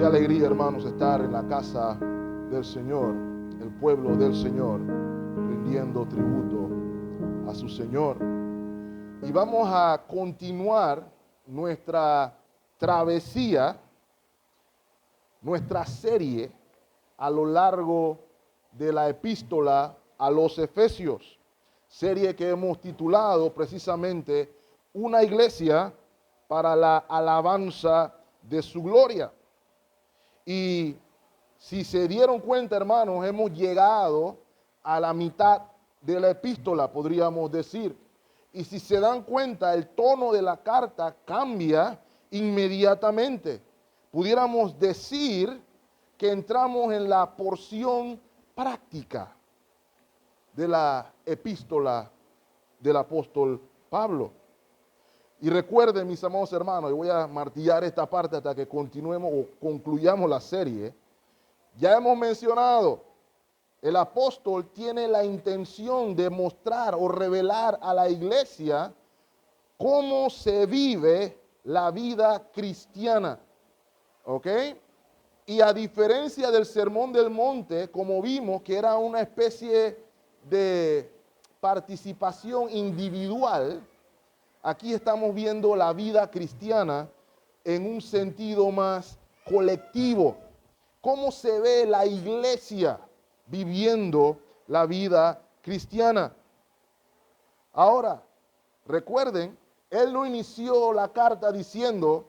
alegría, hermanos, estar en la casa del Señor, el pueblo del Señor, rindiendo tributo a su Señor. Y vamos a continuar nuestra travesía, nuestra serie a lo largo de la epístola a los Efesios, serie que hemos titulado precisamente Una iglesia para la alabanza de su gloria. Y si se dieron cuenta, hermanos, hemos llegado a la mitad de la epístola, podríamos decir. Y si se dan cuenta, el tono de la carta cambia inmediatamente. Pudiéramos decir que entramos en la porción práctica de la epístola del apóstol Pablo. Y recuerden, mis amados hermanos, y voy a martillar esta parte hasta que continuemos o concluyamos la serie. Ya hemos mencionado, el apóstol tiene la intención de mostrar o revelar a la iglesia cómo se vive la vida cristiana. ¿Ok? Y a diferencia del Sermón del Monte, como vimos que era una especie de participación individual, aquí estamos viendo la vida cristiana en un sentido más colectivo. ¿Cómo se ve la iglesia viviendo la vida cristiana? Ahora, recuerden, él no inició la carta diciendo,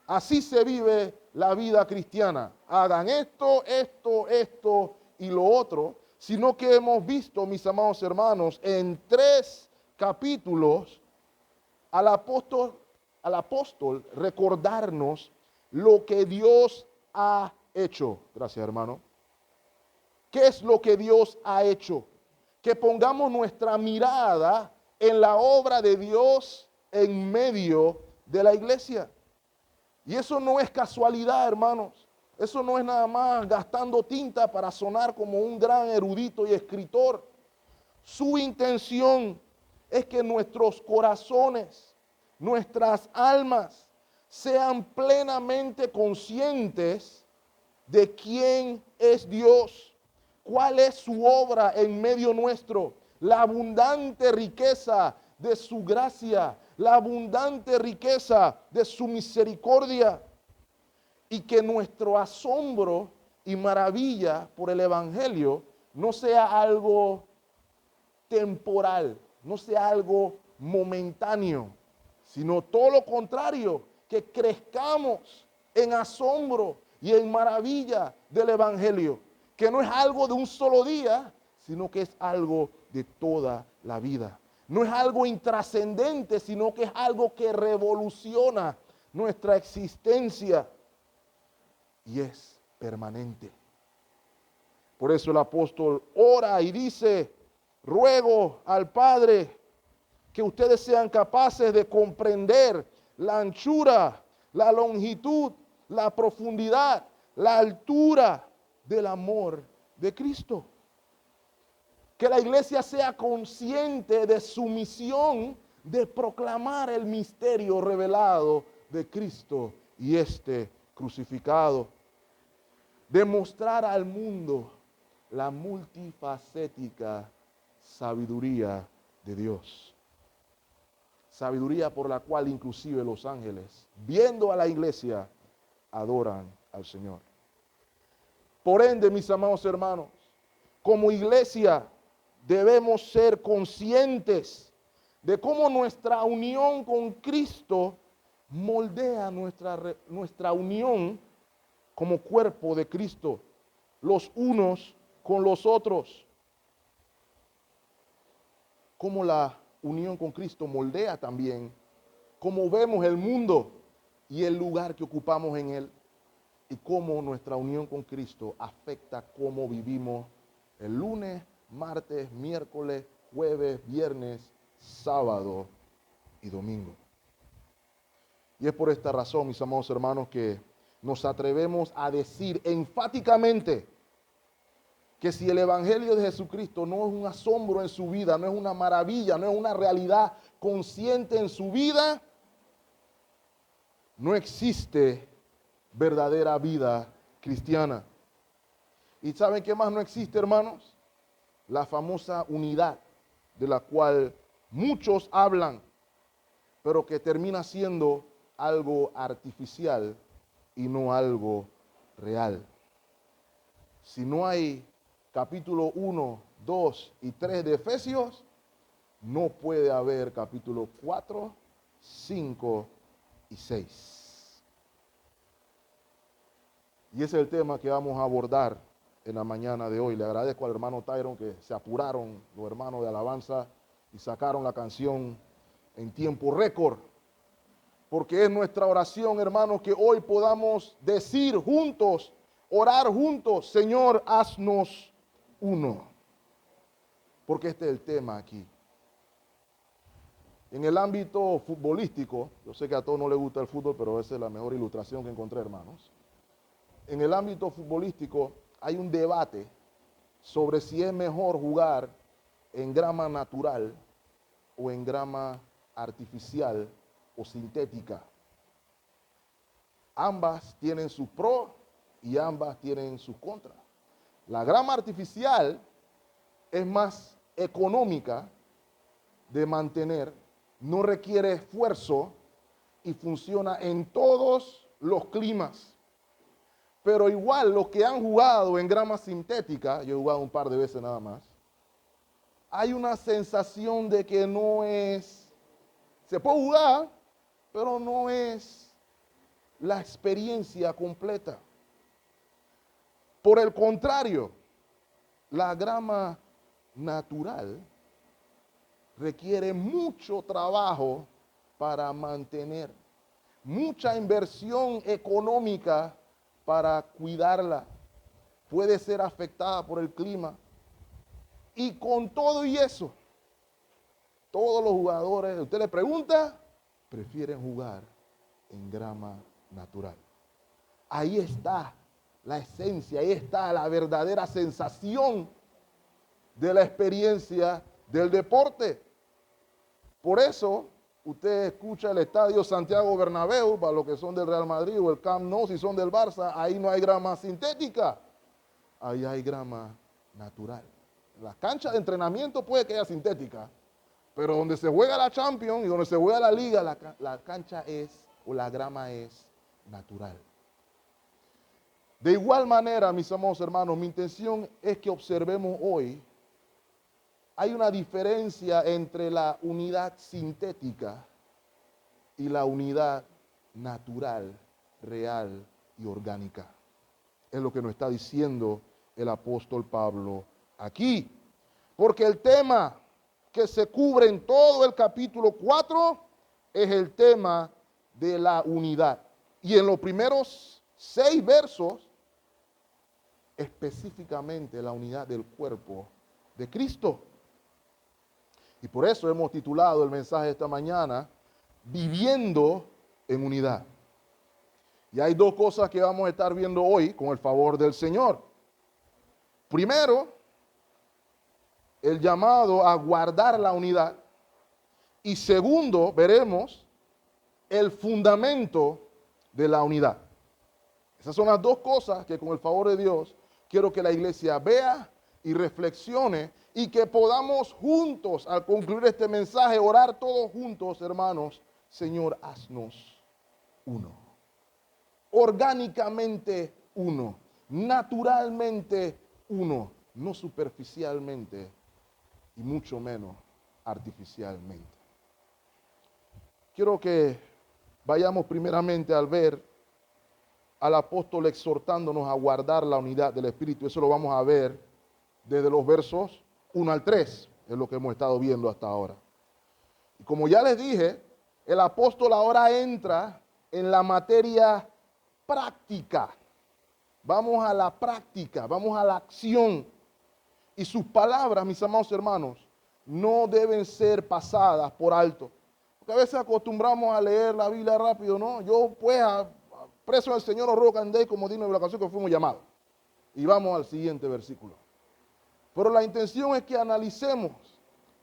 así se vive la vida cristiana. Hagan esto, esto y lo otro, sino que hemos visto, mis amados hermanos, en 3 capítulos, al apóstol recordarnos lo que Dios ha hecho. Gracias, hermano. ¿Qué es lo que Dios ha hecho? Que pongamos nuestra mirada en la obra de Dios en medio de la iglesia. Y eso no es casualidad, hermanos. Eso no es nada más gastando tinta para sonar como un gran erudito y escritor. Su intención es que nuestros corazones, nuestras almas, sean plenamente conscientes de quién es Dios, cuál es su obra en medio nuestro, la abundante riqueza de su gracia, la abundante riqueza de su misericordia, y que nuestro asombro y maravilla por el Evangelio no sea algo temporal, no sea algo momentáneo, sino todo lo contrario, que crezcamos en asombro y en maravilla del Evangelio, que no es algo de un solo día, sino que es algo de toda la vida. No es algo intrascendente, sino que es algo que revoluciona nuestra existencia y es permanente. Por eso el apóstol ora y dice, ruego al Padre que ustedes sean capaces de comprender la anchura, la longitud, la profundidad, la altura del amor de Cristo. Que la iglesia sea consciente de su misión de proclamar el misterio revelado de Cristo y este crucificado. De mostrar al mundo la multifacética sabiduría de Dios. Sabiduría por la cual inclusive los ángeles, viendo a la iglesia, adoran al Señor. Por ende, mis amados hermanos, como iglesia debemos ser conscientes de cómo nuestra unión con Cristo moldea nuestra unión como cuerpo de Cristo, los unos con los otros. Cómo la unión con Cristo moldea también cómo vemos el mundo y el lugar que ocupamos en él, y cómo nuestra unión con Cristo afecta cómo vivimos el lunes, martes, miércoles, jueves, viernes, sábado y domingo. Y es por esta razón, mis amados hermanos, que nos atrevemos a decir enfáticamente que si el Evangelio de Jesucristo no es un asombro en su vida, no es una maravilla, no es una realidad consciente en su vida, no existe verdadera vida cristiana. ¿Y saben qué más no existe, hermanos? La famosa unidad de la cual muchos hablan, pero que termina siendo algo artificial y no algo real. Si no hay capítulo 1, 2 y 3 de Efesios, no puede haber capítulo 4, 5 y 6. Y ese es el tema que vamos a abordar en la mañana de hoy. Le agradezco al hermano Tyron que se apuraron, los hermanos de alabanza, y sacaron la canción en tiempo récord. Porque es nuestra oración, hermanos, que hoy podamos decir juntos, orar juntos, Señor, haznos uno. Porque este es el tema aquí. En el ámbito futbolístico, yo sé que a todos no les gusta el fútbol, pero esa es la mejor ilustración que encontré, hermanos. En el ámbito futbolístico hay un debate sobre si es mejor jugar en grama natural o en grama artificial o sintética. Ambas tienen sus pros y ambas tienen sus contras. La grama artificial es más económica de mantener, no requiere esfuerzo y funciona en todos los climas. Pero igual los que han jugado en grama sintética, yo he jugado un par de veces nada más, hay una sensación de que no es, se puede jugar, pero no es la experiencia completa. Por el contrario, la grama natural requiere mucho trabajo para mantener, mucha inversión económica para cuidarla. Puede ser afectada por el clima. Y con todo y eso, todos los jugadores, usted le pregunta, prefieren jugar en grama natural. Ahí está la esencia, ahí está la verdadera sensación de la experiencia del deporte. Por eso, usted escucha el estadio Santiago Bernabéu, para los que son del Real Madrid, o el Camp Nou, si son del Barça, ahí no hay grama sintética, ahí hay grama natural. Las canchas de entrenamiento puede que haya sintética, pero donde se juega la Champions y donde se juega la Liga, la cancha es, o la grama es natural. De igual manera, mis amados hermanos, mi intención es que observemos hoy, hay una diferencia entre la unidad sintética y la unidad natural, real y orgánica. Es lo que nos está diciendo el apóstol Pablo aquí. Porque el tema que se cubre en todo el capítulo 4 es el tema de la unidad. Y en los primeros 6 versos, específicamente la unidad del cuerpo de Cristo. Y por eso hemos titulado el mensaje de esta mañana, Viviendo en Unidad. Y hay 2 cosas que vamos a estar viendo hoy con el favor del Señor. Primero, el llamado a guardar la unidad. Y segundo, veremos el fundamento de la unidad. Esas son las 2 cosas que con el favor de Dios quiero que la iglesia vea y reflexione y que podamos juntos, al concluir este mensaje, orar todos juntos, hermanos, Señor, haznos uno. Orgánicamente uno, naturalmente uno, no superficialmente y mucho menos artificialmente. Quiero que vayamos primeramente al ver al apóstol exhortándonos a guardar la unidad del Espíritu. Eso lo vamos a ver desde los versos 1 al 3, es lo que hemos estado viendo hasta ahora. Y como ya les dije, el apóstol ahora entra en la materia práctica. Vamos a la práctica, vamos a la acción. Y sus palabras, mis amados hermanos, no deben ser pasadas por alto. Porque a veces acostumbramos a leer la Biblia rápido, ¿no? Yo pues preso del Señor o rock and day, como dice la canción que fuimos llamados. Y vamos al siguiente versículo. Pero la intención es que analicemos,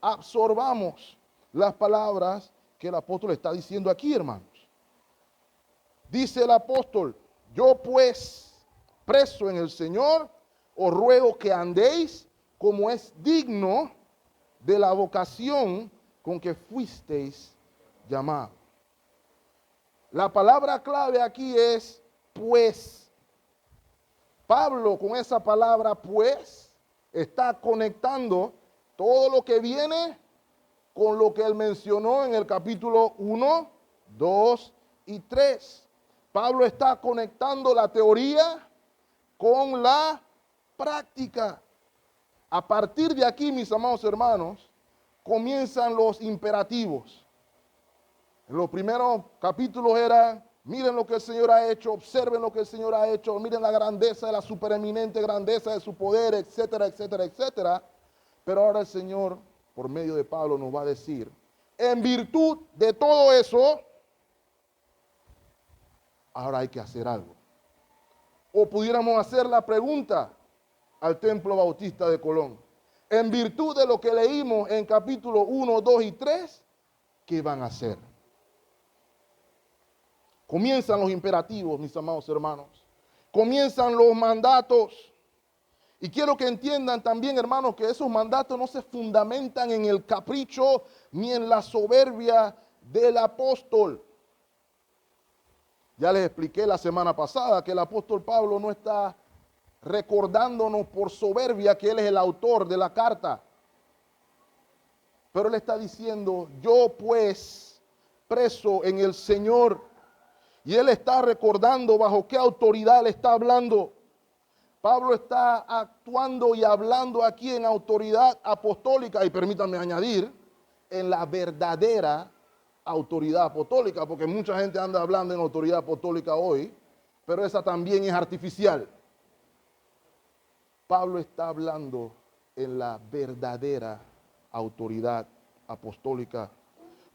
absorbamos las palabras que el apóstol está diciendo aquí, hermanos. Dice el apóstol, Yo pues, preso en el Señor, os ruego que andéis como es digno de la vocación con que fuisteis llamados. La palabra clave aquí es pues. Pablo con esa palabra pues está conectando todo lo que viene con lo que él mencionó en el capítulo 1, 2 y 3. Pablo está conectando la teoría con la práctica. A partir de aquí, mis amados hermanos, comienzan los imperativos. En los primeros capítulos era, miren lo que el Señor ha hecho, observen lo que el Señor ha hecho, miren la grandeza, la supereminente grandeza de su poder, etcétera, etcétera, etcétera. Pero ahora el Señor, por medio de Pablo, nos va a decir, en virtud de todo eso, ahora hay que hacer algo. O pudiéramos hacer la pregunta al Templo Bautista de Colón. En virtud de lo que leímos en capítulo 1, 2 y 3, ¿qué van a hacer? Comienzan los imperativos, mis amados hermanos. Comienzan los mandatos. Y quiero que entiendan también, hermanos, que esos mandatos no se fundamentan en el capricho ni en la soberbia del apóstol. Ya les expliqué la semana pasada que el apóstol Pablo no está recordándonos por soberbia que él es el autor de la carta. Pero él está diciendo, yo pues, preso en el Señor. Y él está recordando bajo qué autoridad él está hablando. Pablo está actuando y hablando aquí en autoridad apostólica, y permítanme añadir, en la verdadera autoridad apostólica, porque mucha gente anda hablando en autoridad apostólica hoy, pero esa también es artificial. Pablo está hablando en la verdadera autoridad apostólica.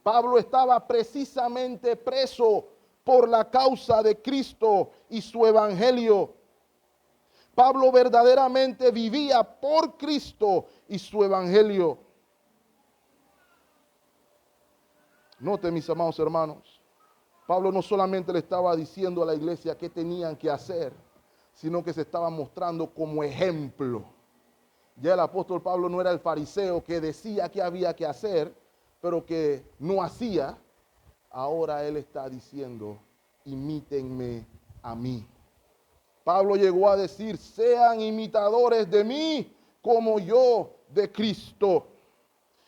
Pablo estaba precisamente preso por la causa de Cristo y su evangelio. Pablo verdaderamente vivía por Cristo y su evangelio. Note, mis amados hermanos, Pablo no solamente le estaba diciendo a la iglesia qué tenían que hacer, sino que se estaba mostrando como ejemplo. Ya el apóstol Pablo no era el fariseo que decía que había que hacer, pero que no hacía. Ahora él está diciendo, imítenme a mí. Pablo llegó a decir, sean imitadores de mí como yo de Cristo.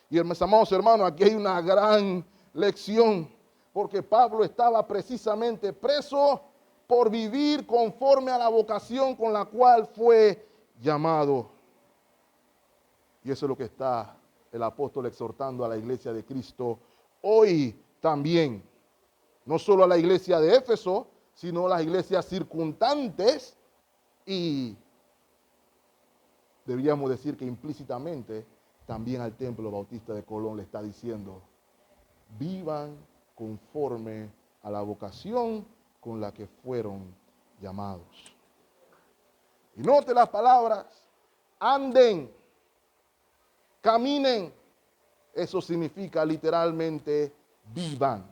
Y mis amados hermanos, aquí hay una gran lección, porque Pablo estaba precisamente preso por vivir conforme a la vocación con la cual fue llamado. Y eso es lo que está el apóstol exhortando a la iglesia de Cristo hoy también. No solo a la iglesia de Éfeso, sino a las iglesias circundantes, y deberíamos decir que implícitamente también al Templo Bautista de Colón le está diciendo, vivan conforme a la vocación con la que fueron llamados. Y note las palabras, anden, caminen. Eso significa literalmente vivan.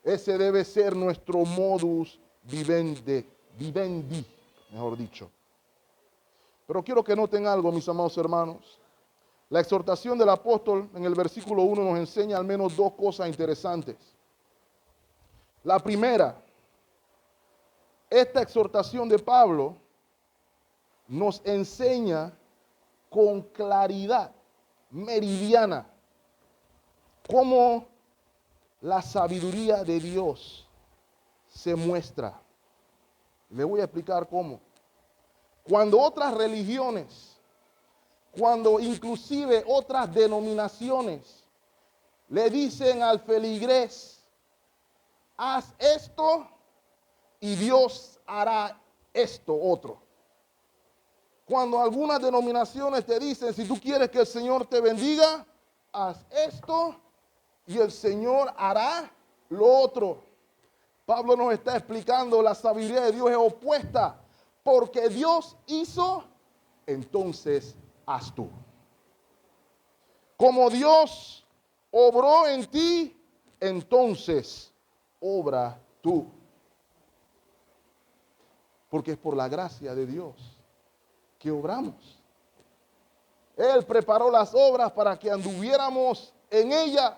Ese debe ser nuestro modus vivendi, mejor dicho. Pero quiero que noten algo, mis amados hermanos. La exhortación del apóstol en el versículo 1 nos enseña al menos dos cosas interesantes. La primera, esta exhortación de Pablo nos enseña con claridad meridiana cómo la sabiduría de Dios se muestra. Le voy a explicar cómo. Cuando otras religiones, cuando inclusive otras denominaciones le dicen al feligrés, haz esto y Dios hará esto otro. Cuando algunas denominaciones te dicen, si tú quieres que el Señor te bendiga, haz esto y el Señor hará lo otro. Pablo nos está explicando la sabiduría de Dios es opuesta, porque Dios hizo, entonces haz tú. Como Dios obró en ti, entonces obra tú. porque es por la gracia de Dios que obramos. Él preparó las obras para que anduviéramos en ellas.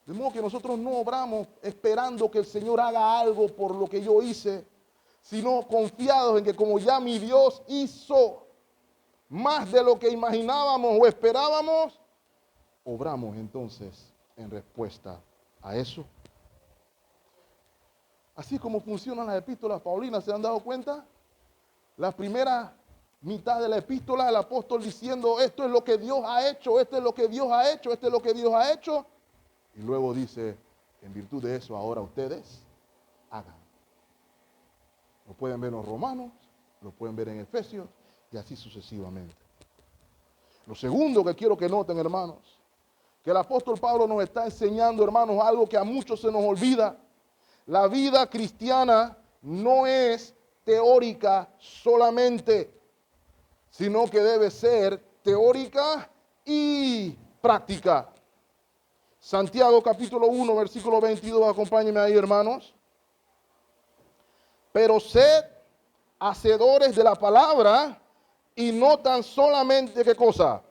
De modo que nosotros no obramos esperando que el Señor haga algo por lo que yo hice, sino confiados en que como ya mi Dios hizo más de lo que imaginábamos o esperábamos, obramos entonces en respuesta a eso. Así como funcionan las epístolas paulinas, ¿se han dado cuenta? La primera mitad de la epístola, el apóstol diciendo, esto es lo que Dios ha hecho, esto es lo que Dios ha hecho, esto es lo que Dios ha hecho. Y luego dice, en virtud de eso, ahora ustedes hagan. Lo pueden ver en los Romanos, lo pueden ver en Efesios y así sucesivamente. Lo segundo que quiero que noten, hermanos, que el apóstol Pablo nos está enseñando, hermanos, algo que a muchos se nos olvida. La vida cristiana no es teórica solamente, sino que debe ser teórica y práctica. Santiago capítulo 1, versículo 22, acompáñenme ahí, hermanos. Pero sed hacedores de la palabra y no tan solamente, ¿qué cosa?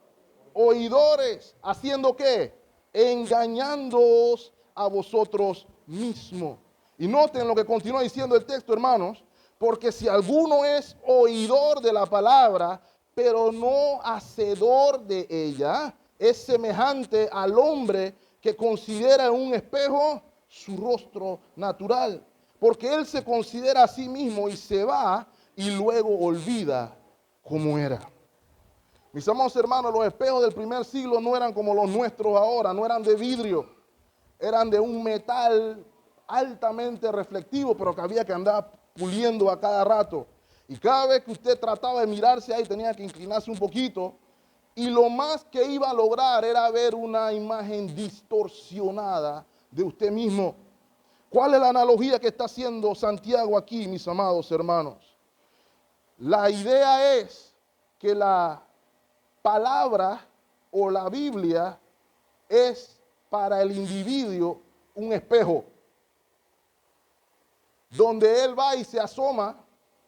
Oidores, ¿haciendo qué? Engañándoos a vosotros mismos. Y noten lo que continúa diciendo el texto, hermanos, porque si alguno es oidor de la palabra, pero no hacedor de ella, es semejante al hombre que considera en un espejo su rostro natural, porque él se considera a sí mismo y se va y luego olvida cómo era. Mis amados hermanos, los espejos del primer siglo no eran como los nuestros ahora, no eran de vidrio, eran de un metal altamente reflectivo, pero que había que andar puliendo a cada rato. Y cada vez que usted trataba de mirarse ahí, tenía que inclinarse un poquito. Y lo más que iba a lograr era ver una imagen distorsionada de usted mismo. ¿Cuál es la analogía que está haciendo Santiago aquí, mis amados hermanos? La idea es que la palabra o la Biblia es para el individuo un espejo, donde él va y se asoma,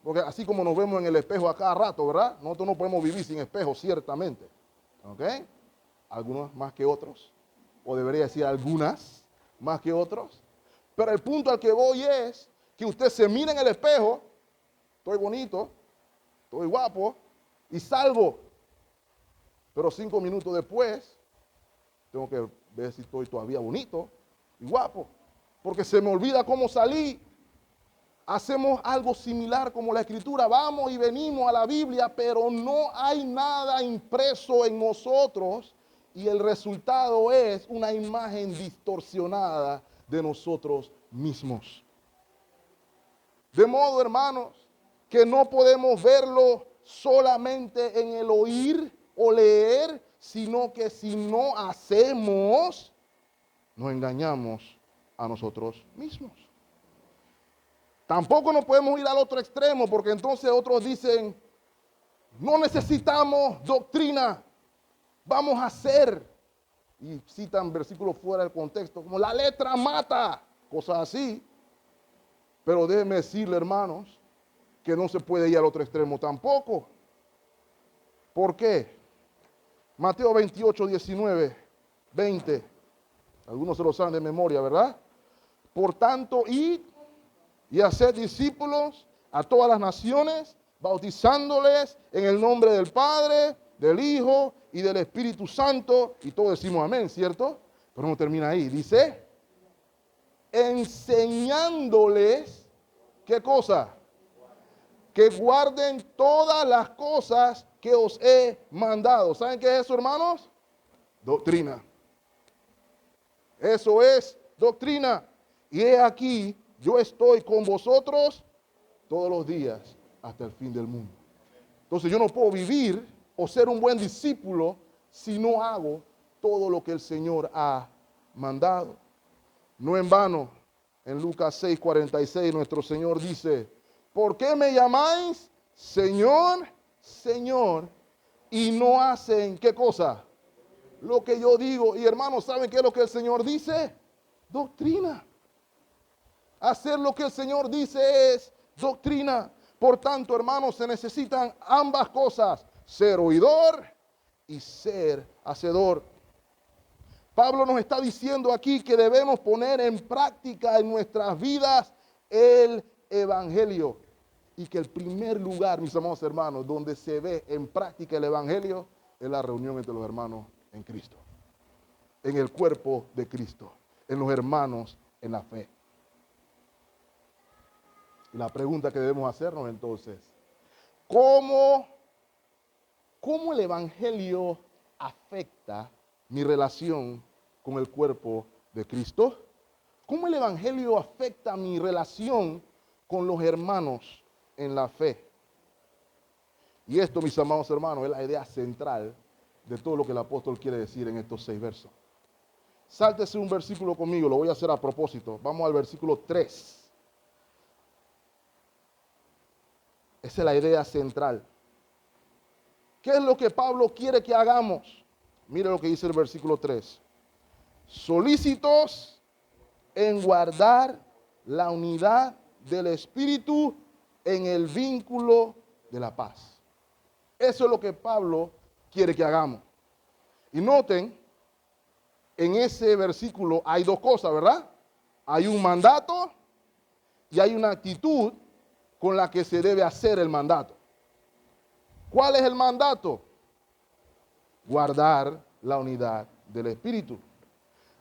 porque así como nos vemos en el espejo a cada rato, ¿verdad? Nosotros no podemos vivir sin espejo, ciertamente. ¿Ok? Algunos más que otros, o debería decir algunas más que otros. Pero el punto al que voy es que usted se mira en el espejo, estoy bonito, estoy guapo, y salgo. Pero 5 minutos después, tengo que ver si estoy todavía bonito y guapo, porque se me olvida cómo salí. Hacemos algo similar como la Escritura, vamos y venimos a la Biblia, pero no hay nada impreso en nosotros y el resultado es una imagen distorsionada de nosotros mismos. De modo, hermanos, que no podemos verlo solamente en el oír o leer, sino que si no hacemos, nos engañamos a nosotros mismos. Tampoco nos podemos ir al otro extremo, porque entonces otros dicen, no necesitamos doctrina, vamos a hacer. Y citan versículos fuera del contexto, como la letra mata, cosas así. Pero déjenme decirle, hermanos, que no se puede ir al otro extremo tampoco. ¿Por qué? Mateo 28, 19, 20. Algunos se lo saben de memoria, ¿verdad? Por tanto, id y hacer discípulos a todas las naciones, bautizándoles en el nombre del Padre, del Hijo y del Espíritu Santo. Y todos decimos amén, ¿cierto? Pero no termina ahí. Dice, enseñándoles, ¿qué cosa? Que guarden todas las cosas que os he mandado. ¿Saben qué es eso, hermanos? Doctrina. Eso es doctrina. Y he aquí, yo estoy con vosotros todos los días hasta el fin del mundo. Entonces yo no puedo vivir o ser un buen discípulo si no hago todo lo que el Señor ha mandado. No en vano, en Lucas 6:46 nuestro Señor dice, ¿por qué me llamáis Señor, Señor? Y no hacen, ¿qué cosa? Lo que yo digo. Y hermanos, ¿saben qué es lo que el Señor dice? Doctrina. Hacer lo que el Señor dice es doctrina. Por tanto, hermanos, se necesitan ambas cosas, ser oidor y ser hacedor. Pablo nos está diciendo aquí que debemos poner en práctica en nuestras vidas el Evangelio. Y que el primer lugar, mis amados hermanos, donde se ve en práctica el Evangelio es la reunión entre los hermanos en Cristo. En el cuerpo de Cristo, en los hermanos en la fe. Y la pregunta que debemos hacernos entonces, ¿cómo el Evangelio afecta mi relación con el cuerpo de Cristo? ¿Cómo el Evangelio afecta mi relación con los hermanos en la fe? Y esto, mis amados hermanos, es la idea central de todo lo que el apóstol quiere decir en estos 6 versos. Sáltese un versículo conmigo, lo voy a hacer a propósito. Vamos al versículo 3. Esa es la idea central. ¿Qué es lo que Pablo quiere que hagamos? Mire lo que dice el versículo 3. Solícitos en guardar la unidad del Espíritu en el vínculo de la paz. Eso es lo que Pablo quiere que hagamos. Y noten, en ese versículo hay 2 cosas, ¿verdad? Hay un mandato y hay una actitud con la que se debe hacer el mandato. ¿Cuál es el mandato? Guardar la unidad del Espíritu.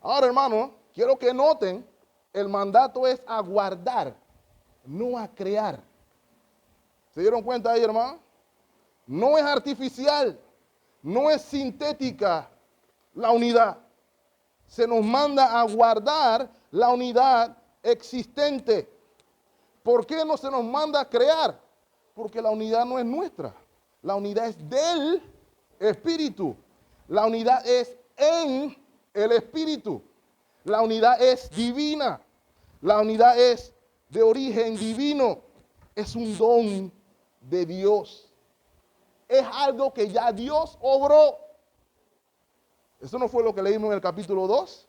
Ahora, hermano, quiero que noten, el mandato es a guardar, no a crear. ¿Se dieron cuenta ahí, hermano? No es artificial, no es sintética la unidad. Se nos manda a guardar la unidad existente. ¿Por qué no se nos manda a crear? Porque la unidad no es nuestra. La unidad es del Espíritu. La unidad es en el Espíritu. La unidad es divina. La unidad es de origen divino. Es un don de Dios. Es algo que ya Dios obró. ¿Eso no fue lo que leímos en el capítulo 2?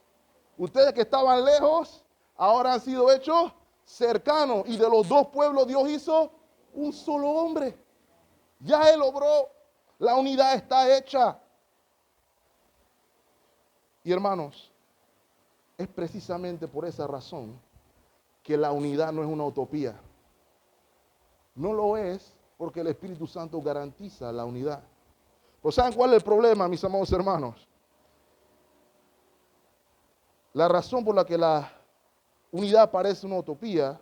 Ustedes que estaban lejos, ahora han sido hechos cercanos. Y de los 2 pueblos Dios hizo un solo hombre. Ya Él obró. La unidad está hecha. Y hermanos, es precisamente por esa razón que la unidad no es una utopía. No lo es porque el Espíritu Santo garantiza la unidad. Pues ¿saben cuál es el problema, mis amados hermanos? La razón por la que la unidad parece una utopía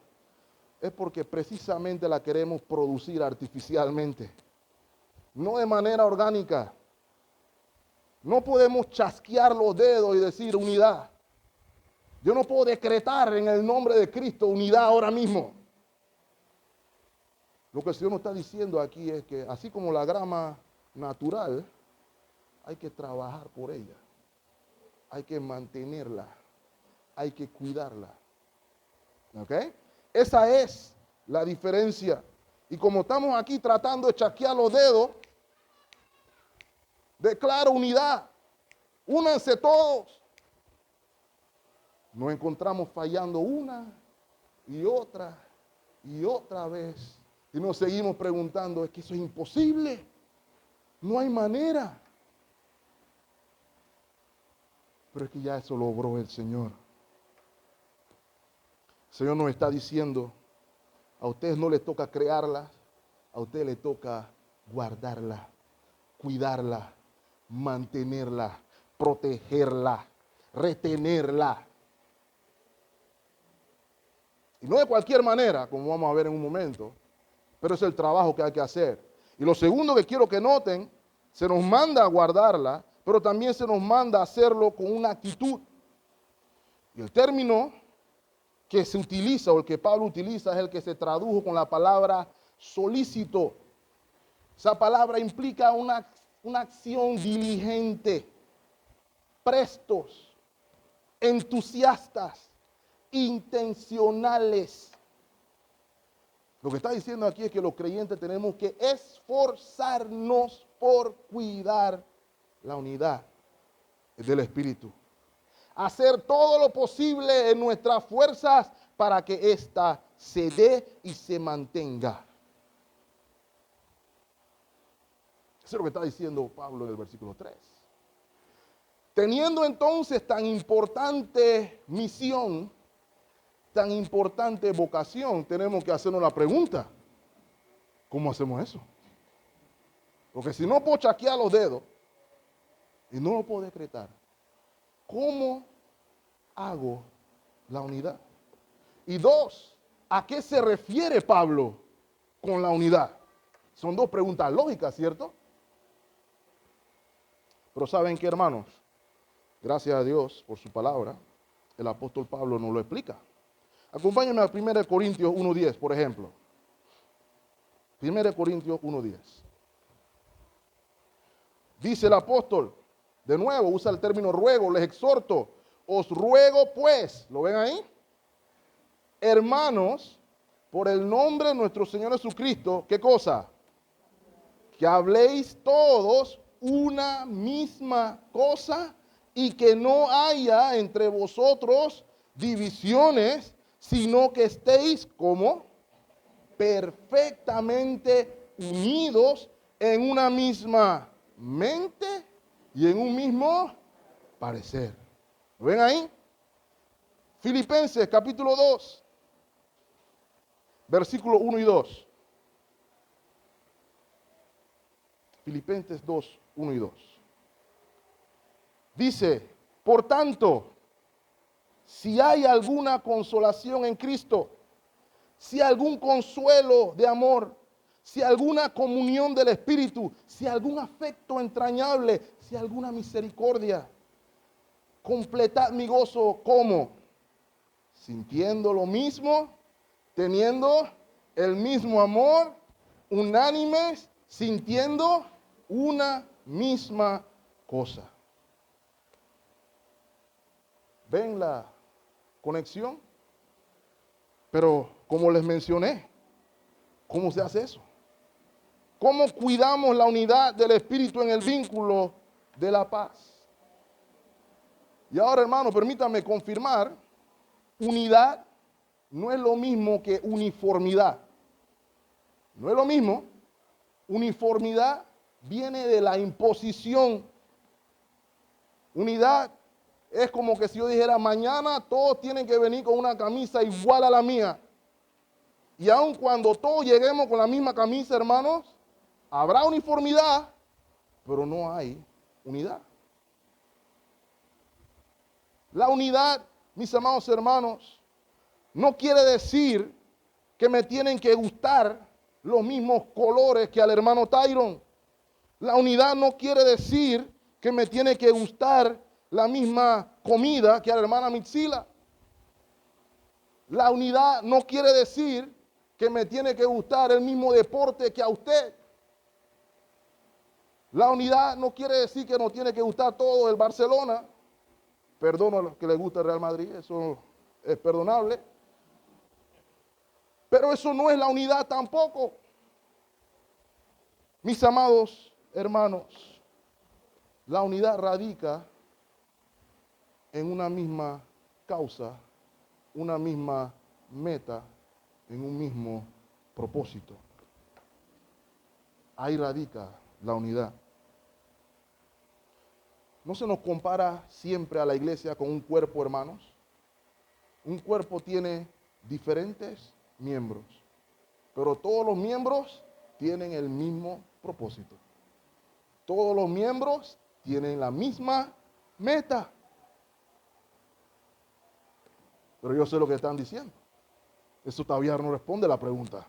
es porque precisamente la queremos producir artificialmente, no de manera orgánica. No podemos chasquear los dedos y decir unidad. Yo no puedo decretar en el nombre de Cristo unidad ahora mismo. Lo que el Señor nos está diciendo aquí es que así como la grama natural, hay que trabajar por ella. Hay que mantenerla. Hay que cuidarla. ¿Ok? Esa es la diferencia. Y como estamos aquí tratando de chasquear los dedos, declaro unidad. Únanse todos. Nos encontramos fallando una y otra vez. Y nos seguimos preguntando, es que eso es imposible. No hay manera. Pero es que ya eso lo obró el Señor. El Señor nos está diciendo, a ustedes no les toca crearla, a ustedes les toca guardarla, cuidarla, mantenerla, protegerla, retenerla. Y no de cualquier manera, como vamos a ver en un momento, pero es el trabajo que hay que hacer. Y lo segundo que quiero que noten, se nos manda a guardarla, pero también se nos manda a hacerlo con una actitud. Y el término que se utiliza, o el que Pablo utiliza, es el que se tradujo con la palabra solícito. Esa palabra implica una acción diligente, prestos, entusiastas, intencionales. Lo que está diciendo aquí es que los creyentes tenemos que esforzarnos por cuidar la unidad del Espíritu. Hacer todo lo posible en nuestras fuerzas para que ésta se dé y se mantenga. Eso es lo que está diciendo Pablo en el versículo 3. Teniendo entonces tan importante misión, tan importante vocación, tenemos que hacernos la pregunta, ¿cómo hacemos eso? Porque si no puedo chaquear los dedos y no lo puedo decretar, ¿cómo hago la unidad? Y dos, ¿a qué se refiere Pablo con la unidad? Son dos preguntas lógicas, ¿cierto? Pero ¿saben qué, hermanos? Gracias a Dios por su palabra, el apóstol Pablo nos lo explica. Acompáñenme a 1 Corintios 1:10, por ejemplo. 1 Corintios 1:10. Dice el apóstol, de nuevo usa el término ruego, les exhorto, os ruego pues, ¿lo ven ahí? Hermanos, por el nombre de nuestro Señor Jesucristo, ¿qué cosa? Que habléis todos una misma cosa y que no haya entre vosotros divisiones, sino que estéis como perfectamente unidos en una misma mente y en un mismo parecer. ¿Lo ven ahí? Filipenses capítulo 2, versículos 1 y 2. Filipenses 2, 1 y 2. Dice, por tanto, si hay alguna consolación en Cristo, si algún consuelo de amor, si alguna comunión del Espíritu, si algún afecto entrañable, si alguna misericordia, completad mi gozo, ¿cómo? Sintiendo lo mismo, teniendo el mismo amor, unánimes, sintiendo una misma cosa. ¿Ven la conexión? Pero como les mencioné, ¿cómo se hace eso? ¿Cómo cuidamos la unidad del Espíritu en el vínculo de la paz? Y ahora, hermano, permítame confirmar, unidad no es lo mismo que uniformidad. No es lo mismo. Uniformidad viene de la imposición. Unidad es como que si yo dijera, mañana todos tienen que venir con una camisa igual a la mía. Y aun cuando todos lleguemos con la misma camisa, hermanos, habrá uniformidad, pero no hay unidad. La unidad, mis amados hermanos, no quiere decir que me tienen que gustar los mismos colores que al hermano Tyron. La unidad no quiere decir que me tiene que gustar la misma comida que a la hermana Mitzila. La unidad no quiere decir que me tiene que gustar el mismo deporte que a usted. La unidad no quiere decir que nos tiene que gustar todo el Barcelona. Perdono a los que les gusta el Real Madrid, eso es perdonable. Pero eso no es la unidad tampoco. Mis amados hermanos, la unidad radica en una misma causa, una misma meta, en un mismo propósito. Ahí radica la unidad. ¿No se nos compara siempre a la iglesia con un cuerpo, hermanos? Un cuerpo tiene diferentes miembros, pero todos los miembros tienen el mismo propósito. Todos los miembros tienen la misma meta. Pero yo sé lo que están diciendo. Eso todavía no responde a la pregunta.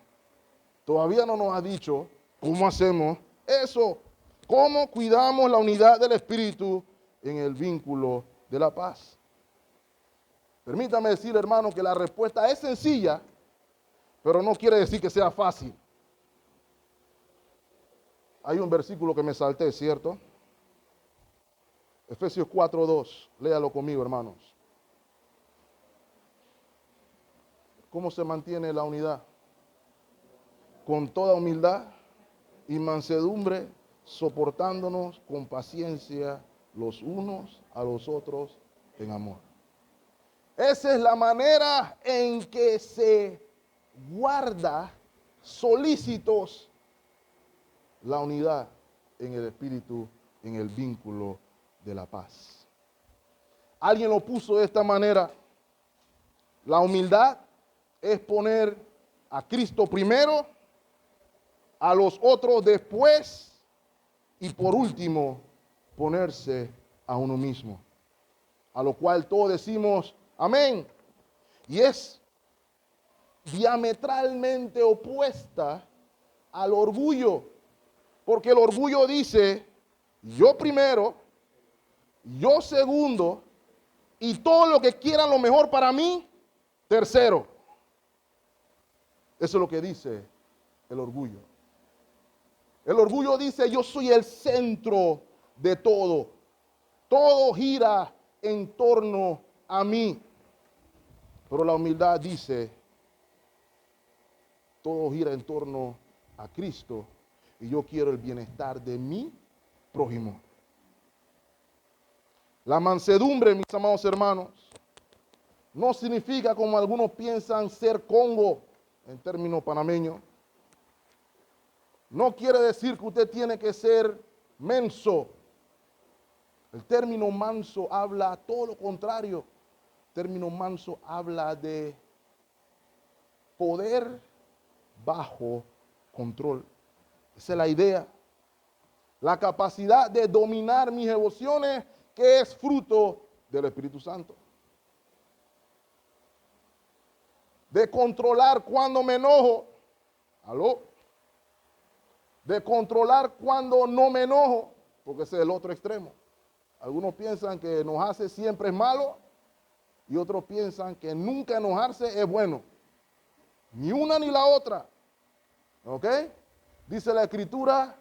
Todavía no nos ha dicho cómo hacemos eso. ¿Cómo cuidamos la unidad del Espíritu en el vínculo de la paz? Permítame decir, hermano, que la respuesta es sencilla, pero no quiere decir que sea fácil. Hay un versículo que me salté, ¿cierto? Efesios 4:2. Léalo conmigo, hermanos. ¿Cómo se mantiene la unidad? Con toda humildad y mansedumbre, soportándonos con paciencia los unos a los otros en amor. Esa es la manera en que se guarda solícitos la unidad en el espíritu, en el vínculo de la paz. Alguien lo puso de esta manera. La humildad es poner a Cristo primero, a los otros después y por último ponerse a uno mismo. A lo cual todos decimos amén. Y es diametralmente opuesta al orgullo. Porque el orgullo dice, yo primero, yo segundo, y todo lo que quieran lo mejor para mí, tercero. Eso es lo que dice el orgullo. El orgullo dice, yo soy el centro de todo. Todo gira en torno a mí. Pero la humildad dice, todo gira en torno a Cristo y yo quiero el bienestar de mi prójimo. La mansedumbre, mis amados hermanos, no significa, como algunos piensan, ser Congo en términos panameños. No quiere decir que usted tiene que ser menso. El término manso habla todo lo contrario. El término manso habla de poder bajo control. Esa es la idea. La capacidad de dominar mis emociones, que es fruto del Espíritu Santo. De controlar cuando me enojo. ¿Aló? De controlar cuando no me enojo, porque ese es el otro extremo. Algunos piensan que enojarse siempre es malo y otros piensan que nunca enojarse es bueno. Ni una ni la otra. ¿Ok? Dice la Escritura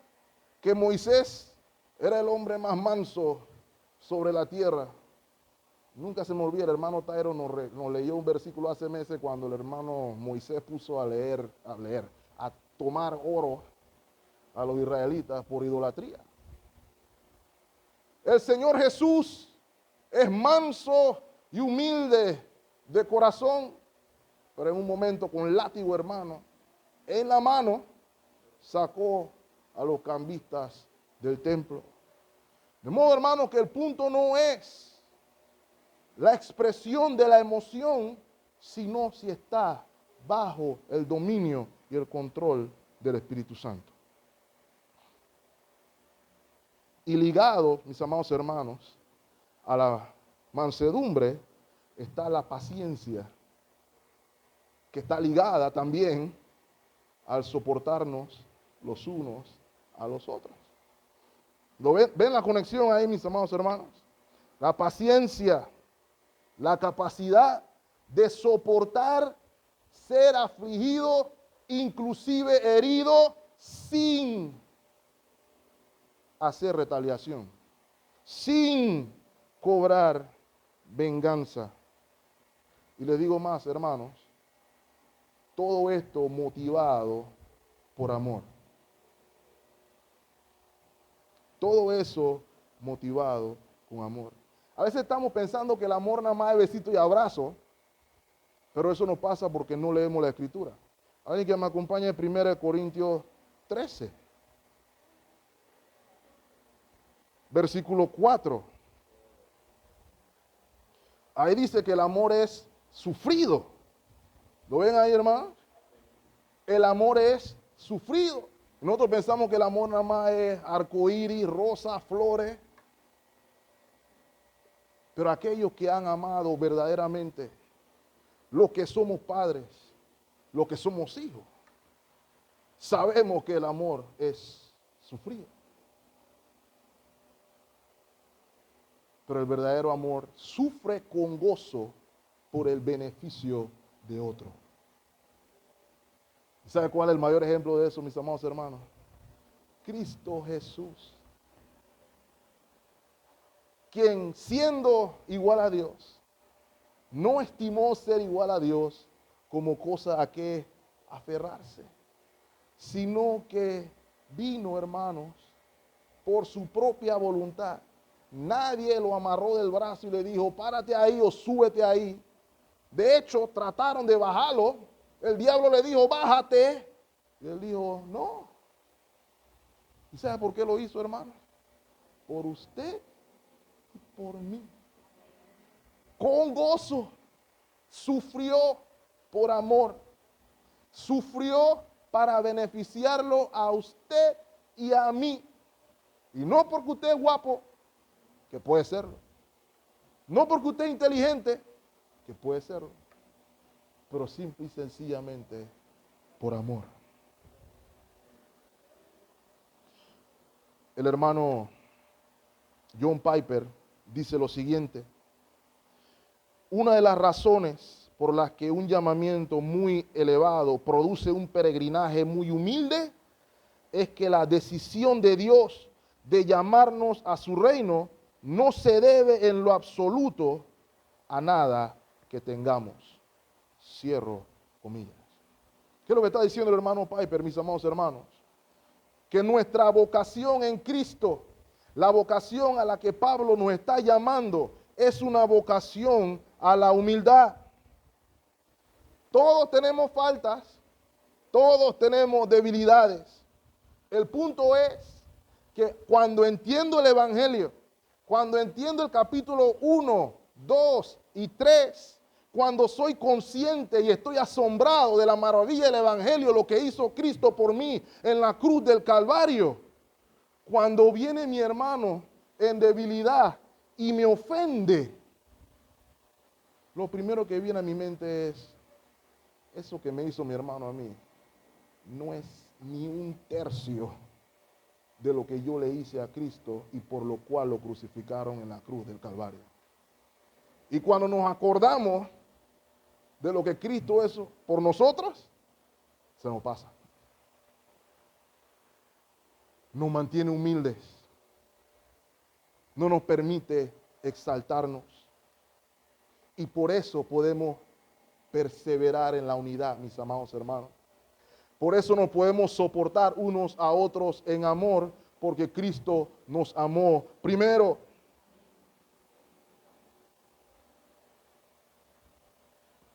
que Moisés era el hombre más manso sobre la tierra. Nunca se me olvida, el hermano Tairo nos leyó un versículo hace meses cuando el hermano Moisés puso a tomar oro a los israelitas por idolatría. El Señor Jesús es manso y humilde de corazón, pero en un momento con látigo, hermano, en la mano, sacó a los cambistas del templo. De modo, hermano, que el punto no es la expresión de la emoción, sino si está bajo el dominio y el control del Espíritu Santo. Y ligado, mis amados hermanos, a la mansedumbre está la paciencia, que está ligada también al soportarnos los unos a los otros. ¿Lo ven? ¿Ven la conexión ahí, mis amados hermanos? La paciencia, la capacidad de soportar ser afligido, inclusive herido, sin hacer retaliación, sin cobrar venganza. Y les digo más, hermanos, todo esto motivado por amor. Todo eso motivado con amor. A veces estamos pensando que el amor nada más es besito y abrazo, pero eso no pasa porque no leemos la Escritura. Alguien que me acompañe en 1 Corintios 13. Versículo 4. Ahí dice que el amor es sufrido. ¿Lo ven ahí, hermano? El amor es sufrido. Nosotros pensamos que el amor nada más es arcoíris, rosas, flores. Pero aquellos que han amado verdaderamente, los que somos padres, los que somos hijos, sabemos que el amor es sufrido. Pero el verdadero amor sufre con gozo por el beneficio de otro. ¿Sabe cuál es el mayor ejemplo de eso, mis amados hermanos? Cristo Jesús, quien siendo igual a Dios, no estimó ser igual a Dios como cosa a que aferrarse, sino que vino, hermanos, por su propia voluntad. Nadie lo amarró del brazo y le dijo, párate ahí o súbete ahí. De hecho, trataron de bajarlo. El diablo le dijo, bájate. Y él dijo, no. ¿Y sabe por qué lo hizo, hermano? Por usted y por mí. Con gozo. Sufrió por amor. Sufrió para beneficiarlo a usted y a mí. Y no porque usted es guapo, que puede serlo. No porque usted es inteligente, que puede serlo. Pero simple y sencillamente por amor. El hermano John Piper dice lo siguiente: una de las razones por las que un llamamiento muy elevado produce un peregrinaje muy humilde es que la decisión de Dios de llamarnos a su reino no se debe en lo absoluto a nada que tengamos. Cierro comillas. ¿Qué es lo que está diciendo el hermano Piper, mis amados hermanos? Que nuestra vocación en Cristo, la vocación a la que Pablo nos está llamando, es una vocación a la humildad. Todos tenemos faltas, todos tenemos debilidades. El punto es que cuando entiendo el Evangelio, cuando entiendo el capítulo 1, 2 y 3, cuando soy consciente y estoy asombrado de la maravilla del Evangelio, lo que hizo Cristo por mí en la cruz del Calvario, cuando viene mi hermano en debilidad y me ofende, lo primero que viene a mi mente es, eso que me hizo mi hermano a mí no es ni un tercio de lo que yo le hice a Cristo y por lo cual lo crucificaron en la cruz del Calvario. Y cuando nos acordamos de lo que Cristo hizo por nosotros, se nos pasa. Nos mantiene humildes. No nos permite exaltarnos. Y por eso podemos perseverar en la unidad, mis amados hermanos. Por eso nos podemos soportar unos a otros en amor, porque Cristo nos amó primero.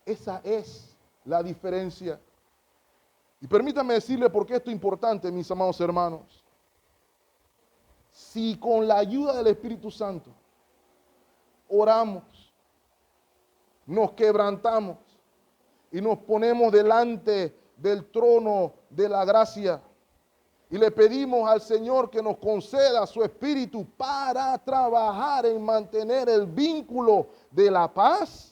Esa es la diferencia. Y permítame decirle por qué esto es importante, mis amados hermanos. Si con la ayuda del Espíritu Santo oramos, nos quebrantamos y nos ponemos delante del trono de la gracia y le pedimos al Señor que nos conceda su Espíritu para trabajar en mantener el vínculo de la paz,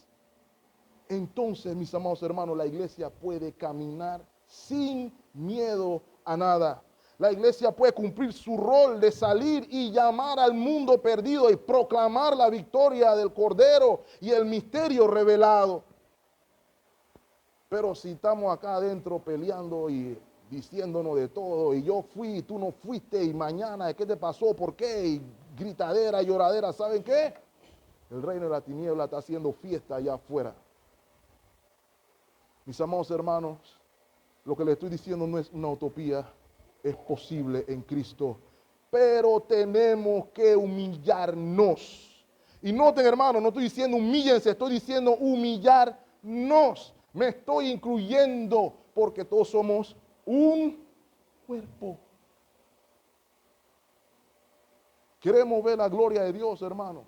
entonces, mis amados hermanos, la iglesia puede caminar sin miedo a nada. La iglesia puede cumplir su rol de salir y llamar al mundo perdido y proclamar la victoria del Cordero y el misterio revelado. Pero si estamos acá adentro peleando y diciéndonos de todo, y yo fui y tú no fuiste, y mañana, ¿qué te pasó? ¿Por qué? Y gritadera, lloradera, ¿saben qué? El reino de la tiniebla está haciendo fiesta allá afuera. Mis amados hermanos, lo que les estoy diciendo no es una utopía, es posible en Cristo, pero tenemos que humillarnos. Y noten, hermanos, no estoy diciendo humíllense, estoy diciendo humillarnos. Me estoy incluyendo porque todos somos un cuerpo. Queremos ver la gloria de Dios, hermanos.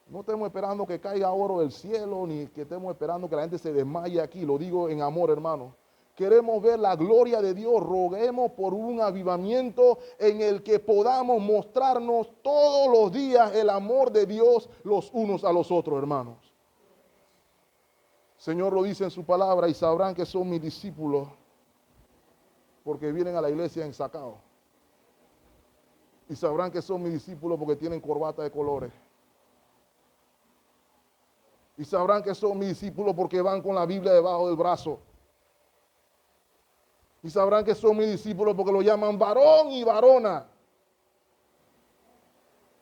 No estemos esperando que caiga oro del cielo, ni que estemos esperando que la gente se desmaye aquí. Lo digo en amor, hermano. Queremos ver la gloria de Dios. Roguemos por un avivamiento en el que podamos mostrarnos todos los días el amor de Dios los unos a los otros, hermanos. Señor lo dice en su palabra, y sabrán que son mis discípulos porque vienen a la iglesia ensacados. Y sabrán que son mis discípulos porque tienen corbata de colores. Y sabrán que son mis discípulos porque van con la Biblia debajo del brazo. Y sabrán que son mis discípulos porque lo llaman varón y varona.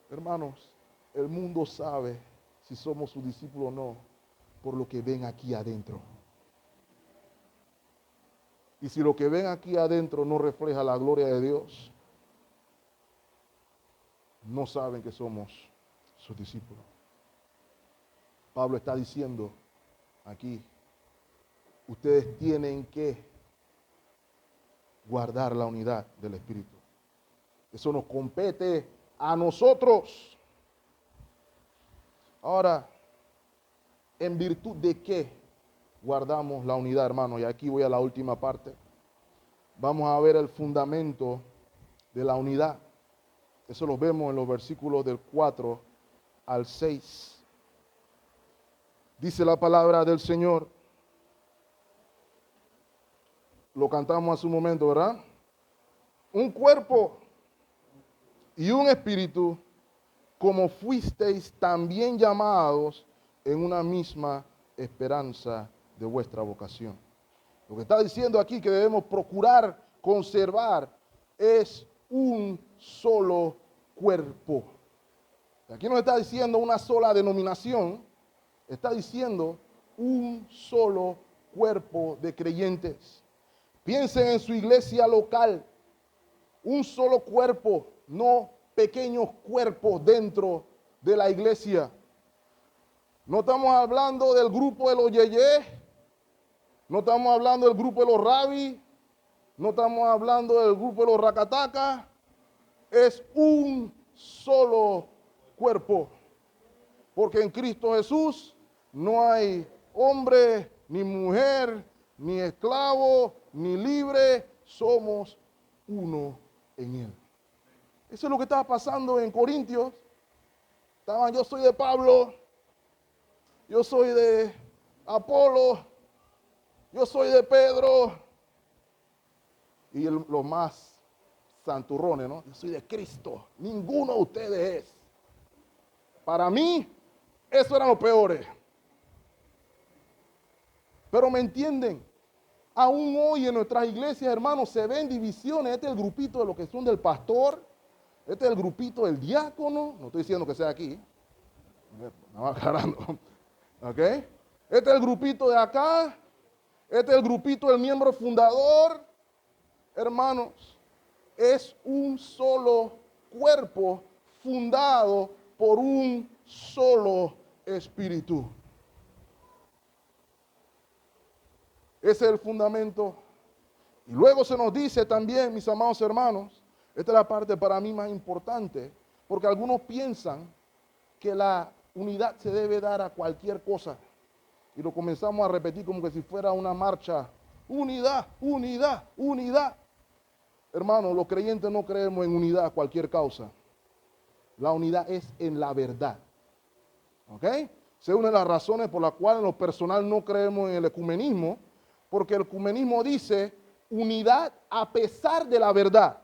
Hermanos, el mundo sabe si somos sus discípulos o no por lo que ven aquí adentro. Y si lo que ven aquí adentro no refleja la gloria de Dios, no saben que somos sus discípulos. Pablo está diciendo aquí, ustedes tienen que guardar la unidad del Espíritu. Eso nos compete a nosotros. Ahora, ¿en virtud de qué guardamos la unidad, hermano? Y aquí voy a la última parte. Vamos a ver el fundamento de la unidad. Eso lo vemos en los versículos del 4 al 6. Dice la palabra del Señor. Lo cantamos hace un momento, ¿verdad? Un cuerpo y un espíritu, como fuisteis también llamados en una misma esperanza de vuestra vocación. Lo que está diciendo aquí que debemos procurar conservar es un solo cuerpo. Aquí no está diciendo una sola denominación, está diciendo un solo cuerpo de creyentes. Piensen en su iglesia local, un solo cuerpo, no pequeños cuerpos dentro de la iglesia. No estamos hablando del grupo de los yeyé, no estamos hablando del grupo de los rabi, no estamos hablando del grupo de los racataca, es un solo cuerpo. Porque en Cristo Jesús no hay hombre, ni mujer, ni esclavo, ni libre, somos uno en Él. Eso es lo que estaba pasando en Corintios. Yo soy de Pablo, yo soy de Apolo, yo soy de Pedro, y los más santurrones, ¿no? Yo soy de Cristo, ninguno de ustedes es. Para mí, eso eran los peores. Pero me entienden, aún hoy en nuestras iglesias, hermanos, se ven divisiones. Este es el grupito de los que son del pastor, este es el grupito del diácono, no estoy diciendo que sea aquí, me va aclarando, ¿ok? Este es el grupito de acá, este es el grupito del miembro fundador. Hermanos, es un solo cuerpo fundado por un solo espíritu. Ese es el fundamento. Y luego se nos dice también, mis amados hermanos, esta es la parte para mí más importante, porque algunos piensan que la unidad se debe dar a cualquier cosa. Y lo comenzamos a repetir como que si fuera una marcha. Unidad, unidad, unidad. Hermanos, los creyentes no creemos en unidad a cualquier causa. La unidad es en la verdad. ¿Ok? Esa es una de las razones por las cuales en lo personal no creemos en el ecumenismo, porque el ecumenismo dice unidad a pesar de la verdad.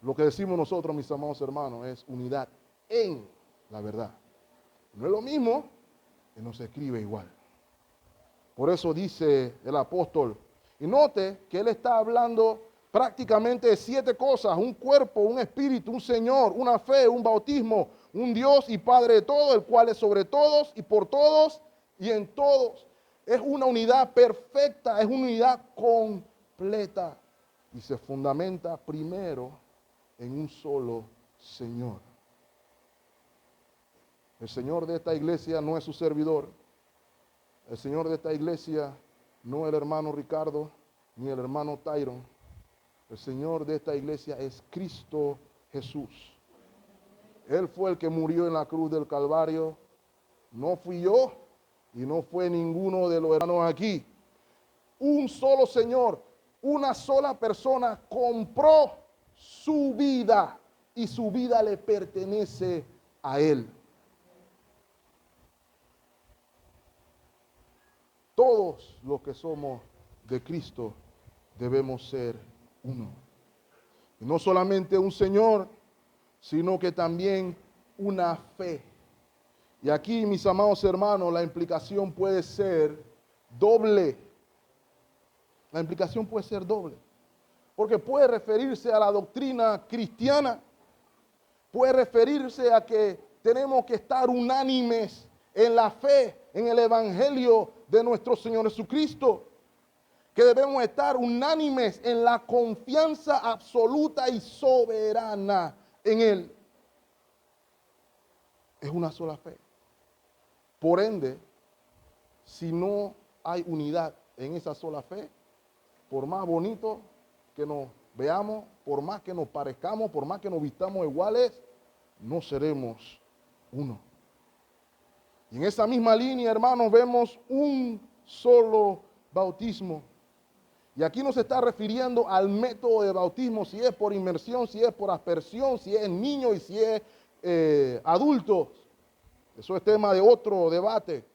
Lo que decimos nosotros, mis amados hermanos, es unidad en la verdad. No es lo mismo, que no se escribe igual. Por eso dice el apóstol, y note que él está hablando prácticamente de 7 cosas: un cuerpo, un espíritu, un Señor, una fe, un bautismo, un Dios y Padre de todos, el cual es sobre todos y por todos y en todos. Es una unidad perfecta, es una unidad completa y se fundamenta primero en un solo Señor. El Señor de esta iglesia no es su servidor. El Señor de esta iglesia no es el hermano Ricardo ni el hermano Tyron. El Señor de esta iglesia es Cristo Jesús. Él fue el que murió en la cruz del Calvario. No fui yo y no fue ninguno de los hermanos aquí. Un solo Señor, una sola persona compró su vida y su vida le pertenece a Él. Todos los que somos de Cristo debemos ser uno. Y no solamente un Señor, sino que también una fe. Y aquí, mis amados hermanos, la implicación puede ser doble. La implicación puede ser doble. Porque puede referirse a la doctrina cristiana, puede referirse a que tenemos que estar unánimes en la fe, en el evangelio de nuestro Señor Jesucristo, que debemos estar unánimes en la confianza absoluta y soberana en Él. Es una sola fe. Por ende, si no hay unidad en esa sola fe, por más bonito que nos veamos, por más que nos parezcamos, por más que nos vistamos iguales, no seremos uno. Y en esa misma línea, hermanos, vemos un solo bautismo. Y aquí no se está refiriendo al método de bautismo, si es por inmersión, si es por aspersión, si es niño y si es adulto. Eso es tema de otro debate.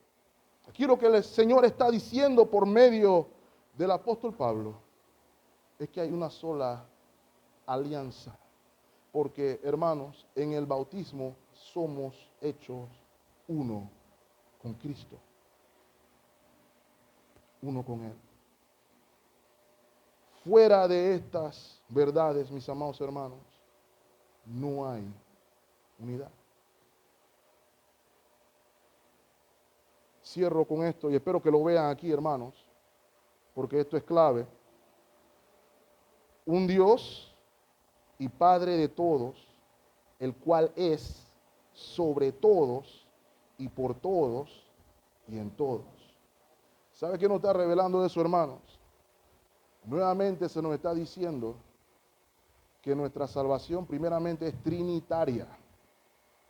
Aquí lo que el Señor está diciendo por medio del apóstol Pablo es que hay una sola alianza. Porque, hermanos, en el bautismo somos hechos uno con Cristo. Uno con Él. Fuera de estas verdades, mis amados hermanos, no hay unidad. Cierro con esto y espero que lo vean aquí, hermanos, porque esto es clave. Un Dios y Padre de todos, el cual es sobre todos y por todos y en todos. ¿Sabe qué nos está revelando eso, hermanos? Nuevamente se nos está diciendo que nuestra salvación primeramente es trinitaria.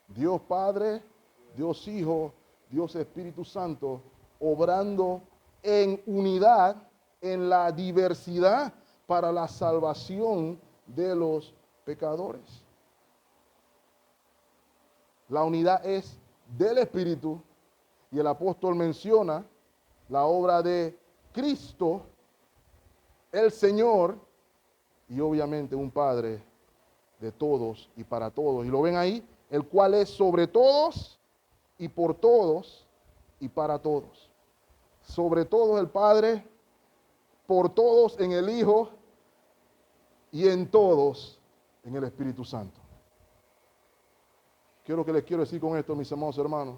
Dios Padre, Dios Hijo, Dios Espíritu Santo, obrando en unidad, en la diversidad para la salvación de los pecadores. La unidad es del Espíritu y el apóstol menciona la obra de Cristo, el Señor, y obviamente un Padre de todos y para todos. Y lo ven ahí, el cual es sobre todos y por todos y para todos. Sobre todos el Padre, por todos en el Hijo y en todos en el Espíritu Santo. ¿Qué es lo que les quiero decir con esto, mis amados hermanos?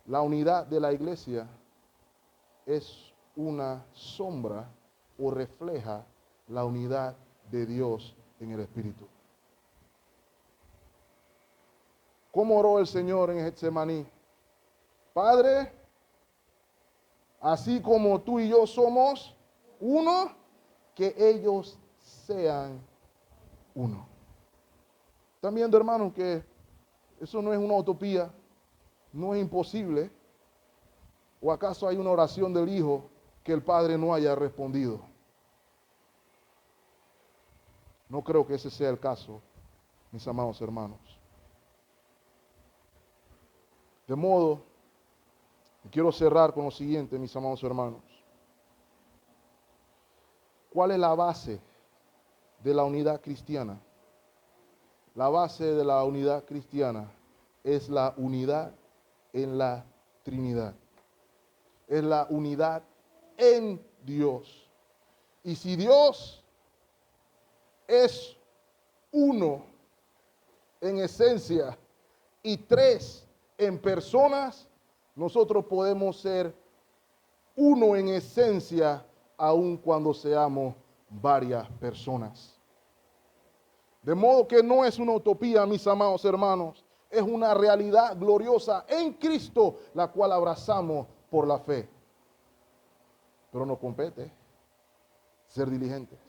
La unidad de la iglesia es una sombra o refleja la unidad de Dios en el Espíritu. ¿Cómo oró el Señor en Getsemaní? Padre, así como tú y yo somos uno, que ellos sean uno. ¿Están viendo, hermanos, que eso no es una utopía, no es imposible? ¿O acaso hay una oración del Hijo que el Padre no haya respondido? No creo que ese sea el caso, mis amados hermanos. De modo, quiero cerrar con lo siguiente, mis amados hermanos. ¿Cuál es la base de la unidad cristiana? La base de la unidad cristiana es la unidad en la Trinidad. Es la unidad en Dios. Y si Dios es uno en esencia y tres en personas, nosotros podemos ser uno en esencia aun cuando seamos varias personas. De modo que no es una utopía, mis amados hermanos, es una realidad gloriosa en Cristo, la cual abrazamos por la fe. Pero nos compete ser diligentes,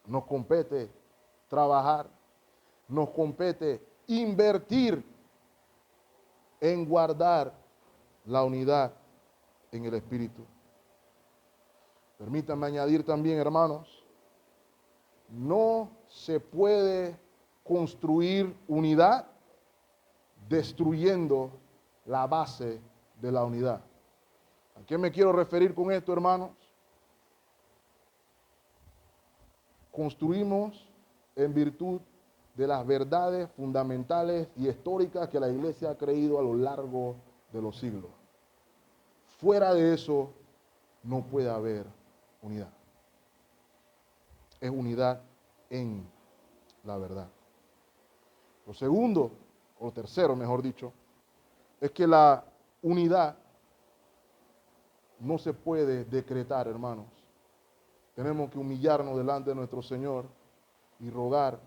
nos compete trabajar, nos compete invertir en guardar la unidad en el Espíritu. Permítanme añadir también, hermanos, no se puede construir unidad destruyendo la base de la unidad. ¿A qué me quiero referir con esto, hermanos? Construimos en virtud de las verdades fundamentales y históricas que la iglesia ha creído a lo largo de los siglos. Fuera de eso, no puede haber unidad. Es unidad en la verdad. Lo segundo, o lo tercero, mejor dicho, es que la unidad no se puede decretar, hermanos. Tenemos que humillarnos delante de nuestro Señor y rogar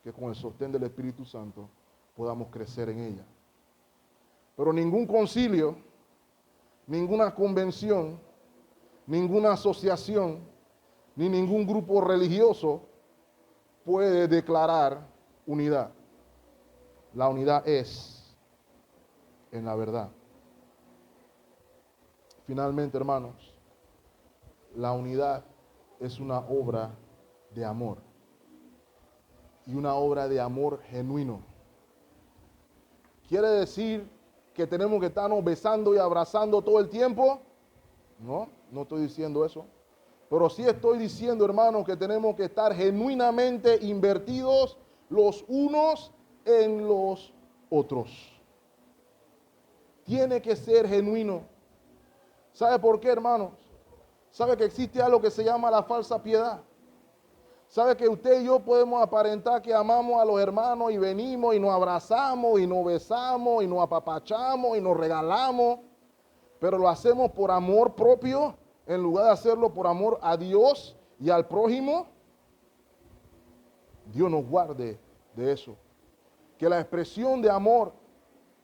que con el sostén del Espíritu Santo podamos crecer en ella. Pero ningún concilio, ninguna convención, ninguna asociación, ni ningún grupo religioso puede declarar unidad. La unidad es en la verdad. Finalmente, hermanos, la unidad es una obra de amor. Y una obra de amor genuino. ¿Quiere decir que tenemos que estarnos besando y abrazando todo el tiempo? No, no estoy diciendo eso. Pero sí estoy diciendo, hermanos, que tenemos que estar genuinamente invertidos los unos en los otros. Tiene que ser genuino. ¿Sabe por qué, hermanos? ¿Sabe que existe algo que se llama la falsa piedad? ¿Sabe que usted y yo podemos aparentar que amamos a los hermanos y venimos y nos abrazamos y nos besamos y nos apapachamos y nos regalamos, pero lo hacemos por amor propio en lugar de hacerlo por amor a Dios y al prójimo? Dios nos guarde de eso. Que la expresión de amor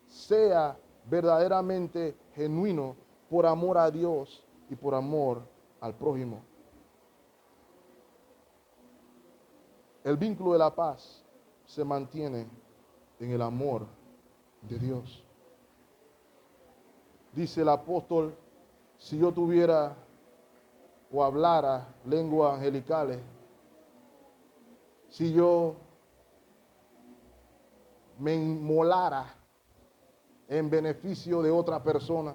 sea verdaderamente genuino por amor a Dios y por amor al prójimo. El vínculo de la paz se mantiene en el amor de Dios. Dice el apóstol, si yo tuviera o hablara lenguas angelicales, si yo me inmolara en beneficio de otra persona,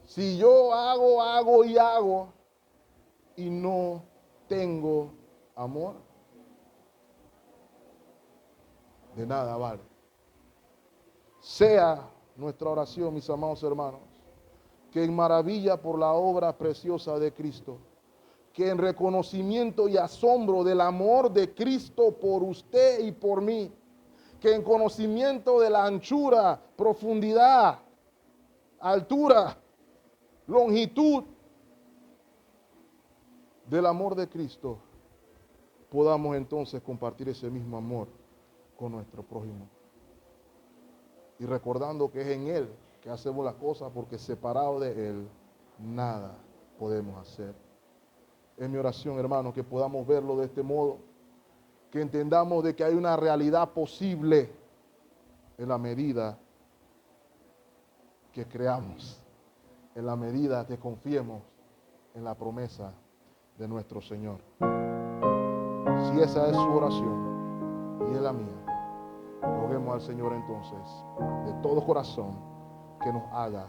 si yo hago y no tengo amor, de nada vale. Sea nuestra oración, mis amados hermanos, que en maravilla por la obra preciosa de Cristo, que en reconocimiento y asombro del amor de Cristo por usted y por mí, que en conocimiento de la anchura, profundidad, altura, longitud del amor de Cristo, podamos entonces compartir ese mismo amor con nuestro prójimo. Y recordando que es en Él que hacemos las cosas, porque separado de Él, nada podemos hacer. Es mi oración, hermano, que podamos verlo de este modo, que entendamos de que hay una realidad posible en la medida que creamos, en la medida que confiemos en la promesa de nuestro Señor. Si esa es su oración y es la mía, roguemos al Señor entonces, de todo corazón, que nos haga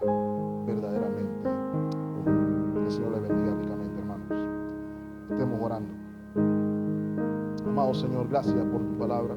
verdaderamente uno. Que el Señor le bendiga ricamente, hermanos. Estemos orando. Amado Señor, gracias por tu palabra.